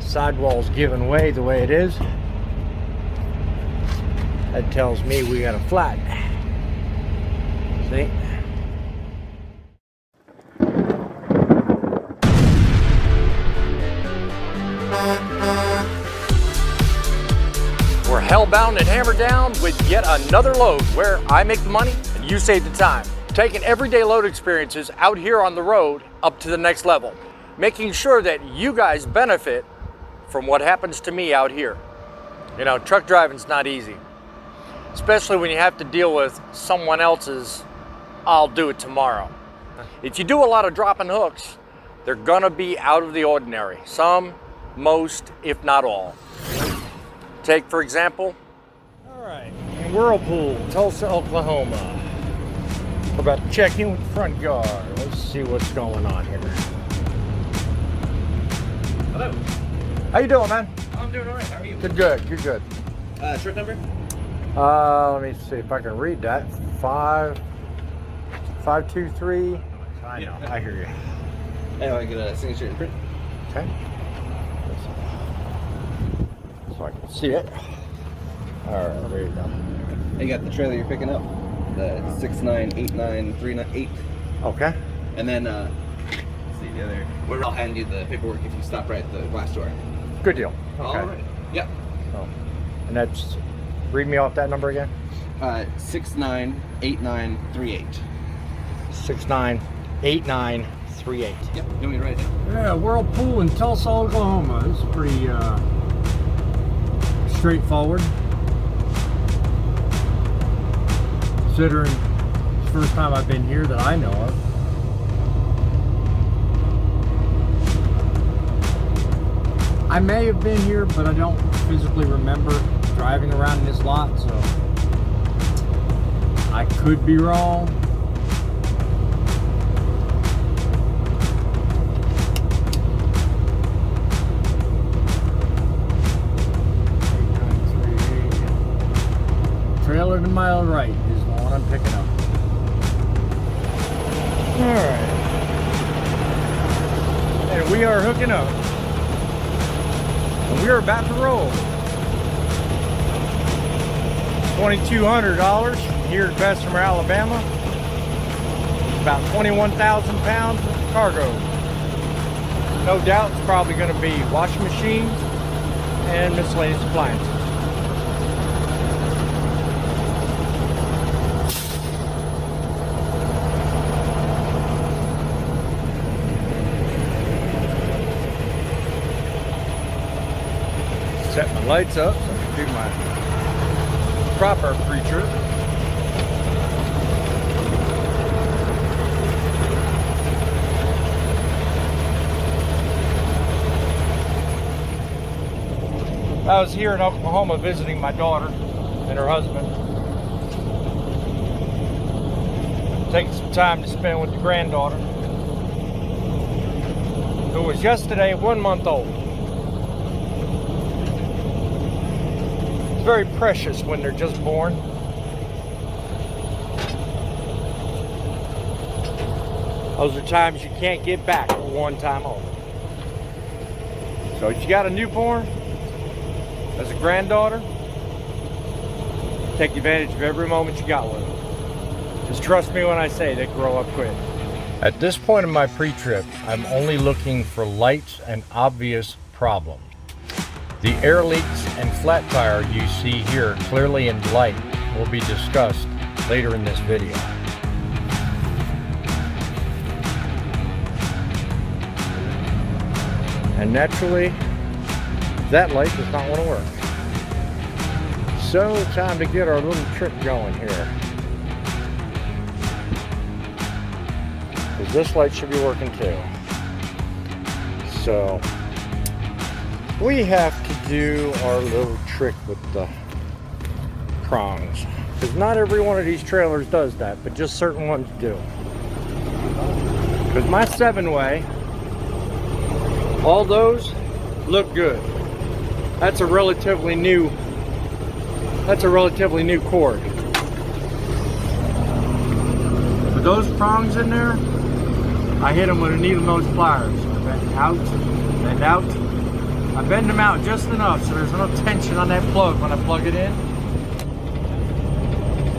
sidewall's giving way the way it is. That tells me we got a flat. See? We're hellbound and hammered down with yet another load where I make the money and you save the time. Taking everyday load experiences out here on the road up to the next level. Making sure that you guys benefit from what happens to me out here. You know, truck driving's not easy. Especially when you have to deal with someone else's, I'll do it tomorrow. If you do a lot of dropping hooks, they're gonna be out of the ordinary. Some, most, if not all. Take, for example, all right, in Whirlpool, Tulsa, Oklahoma. We're about to check in with the front guard. Let's see what's going on here. Hello. How you doing, man? I'm doing all right. How are you? Good, good, good. Truck number? Let me see if I can read that. 523. I know, I hear you. Hey, I get a signature and print. Okay. So I can see it. All right, there you go. You got the trailer you're picking up, the 6989398. Okay. And then, let's see the other. I'll hand you the paperwork if you stop right at the glass door. Good deal. Okay. All right. Yep. Oh. And that's, read me off that number again. 698938. 698938. Yep. You want me to write it down? Yeah, Whirlpool in Tulsa, Oklahoma. This is pretty straightforward. Considering it's the first time I've been here that I know of. I may have been here, but I don't physically remember driving around in this lot, so I could be wrong. Trailer to my right is the one I'm picking up. Alright. And we are hooking up. And we are about to roll. $2,200 here at Bessemer, Alabama. About 21,000 pounds of cargo. No doubt it's probably going to be washing machines and miscellaneous appliances. Set my lights up so I can do my proper pre-trip. I was here in Oklahoma visiting my daughter and her husband. Taking some time to spend with the granddaughter, who was yesterday 1 month old. It's very precious when they're just born. Those are times you can't get back for one time only. So if you got a newborn as a granddaughter, take advantage of every moment you got with them. Just trust me when I say they grow up quick. At this point in my pre-trip, I'm only looking for lights and obvious problems. The air leaks and flat tire you see here clearly in light will be discussed later in this video. And naturally, that light does not want to work. So time to get our little trip going here. Because this light should be working too. So we have to do our little trick with the prongs. Because not every one of these trailers does that, but just certain ones do. Because my 7-way, all those look good. That's a relatively new cord. With those prongs in there, I hit them with a needle nose pliers. I bend out, I bend them out just enough so there's no tension on that plug when I plug it in.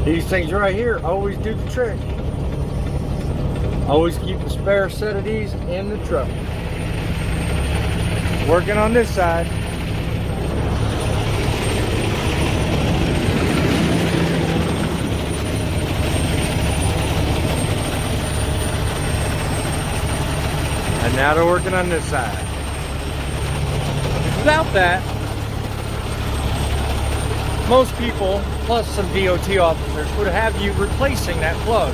These things right here always do the trick. Always keep a spare set of these in the truck. Working on this side. And now they're working on this side. Without that, most people, plus some DOT officers, would have you replacing that plug.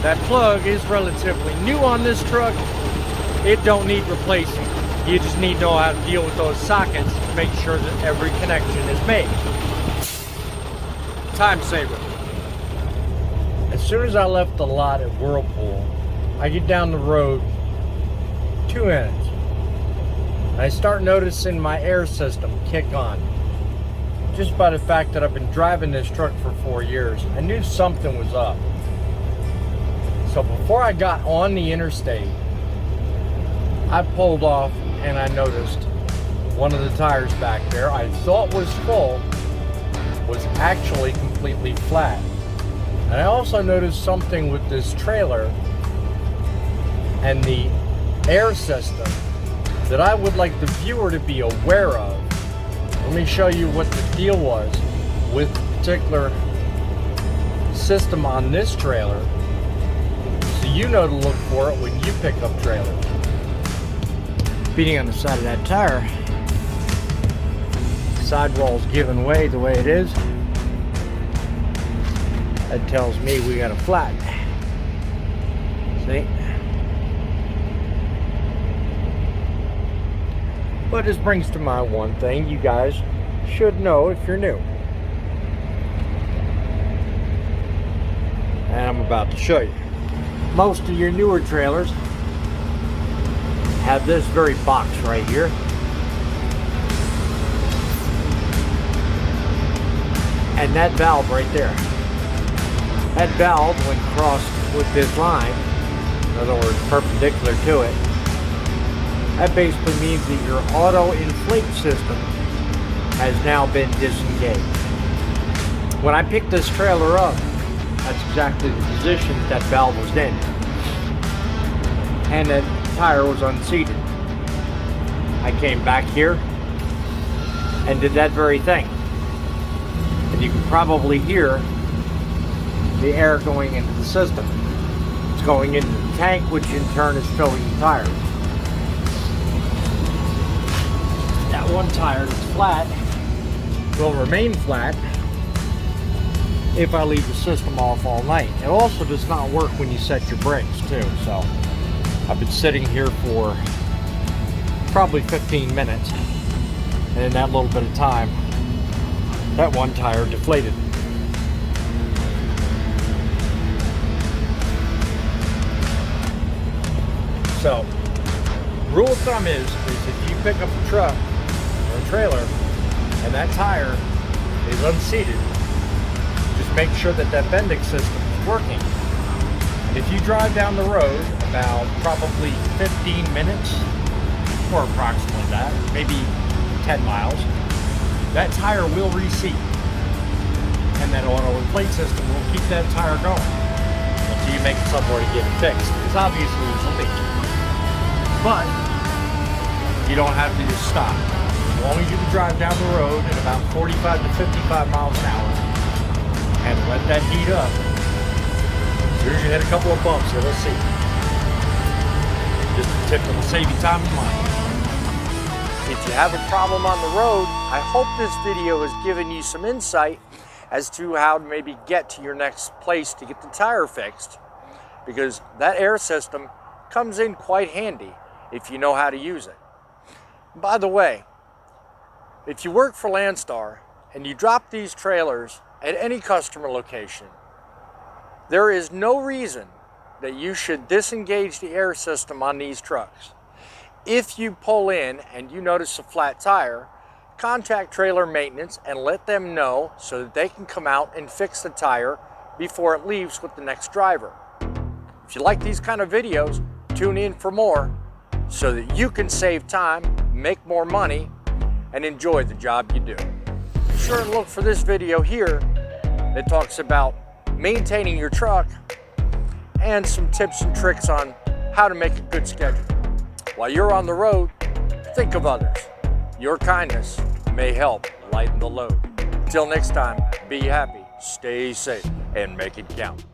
That plug is relatively new on this truck. It don't need replacing. You just need to know how to deal with those sockets to make sure that every connection is made. Time saver. As soon as I left the lot at Whirlpool, I get down the road 2 minutes. I start noticing my air system kick on. Just by the fact that I've been driving this truck for 4 years, I knew something was up. So before I got on the interstate, I pulled off and I noticed one of the tires back there I thought was full was actually completely flat. And I also noticed something with this trailer and the air system that I would like the viewer to be aware of. Let me show you what the deal was with the particular system on this trailer, so you know to look for it when you pick up trailers. Beating on the side of that tire, sidewall's giving way the way it is. That tells me we got a flat. See? But this brings to mind one thing you guys should know if you're new. And I'm about to show you. Most of your newer trailers have this very box right here. And that valve right there. That valve, when crossed with this line, in other words, perpendicular to it, that basically means that your auto inflate system has now been disengaged. When I picked this trailer up, that's exactly the position that valve was in. And that tire was unseated. I came back here and did that very thing. And you can probably hear the air going into the system. It's going into the tank, which in turn is filling the tires. That one tire that's flat will remain flat if I leave the system off all night. It also does not work when you set your brakes too, so I've been sitting here for probably 15 minutes, and in that little bit of time, that one tire deflated. So, rule of thumb is if you pick up a truck or a trailer and that tire is unseated, just make sure that that bending system is working. And if you drive down the road about probably 15 minutes, or approximately that, maybe 10 miles, that tire will reseat. And that auto inflate system will keep that tire going until you make it somewhere to get it fixed. Because obviously it's a leak. But you don't have to just stop. As long as you can drive down the road at about 45 to 55 miles an hour and let that heat up, as soon as you hit a couple of bumps, it'll see. Just a tip that'll save you time and money. If you have a problem on the road, I hope this video has given you some insight as to how to maybe get to your next place to get the tire fixed, because that air system comes in quite handy if you know how to use it. By the way, if you work for Landstar and you drop these trailers at any customer location, there is no reason that you should disengage the air system on these trucks. If you pull in and you notice a flat tire, contact trailer maintenance and let them know so that they can come out and fix the tire before it leaves with the next driver. If you like these kind of videos, tune in for more so that you can save time, make more money, and enjoy the job you do. Be sure and look for this video here that talks about maintaining your truck and some tips and tricks on how to make a good schedule. While you're on the road, think of others. Your kindness may help lighten the load. Till next time, be happy, stay safe, and make it count.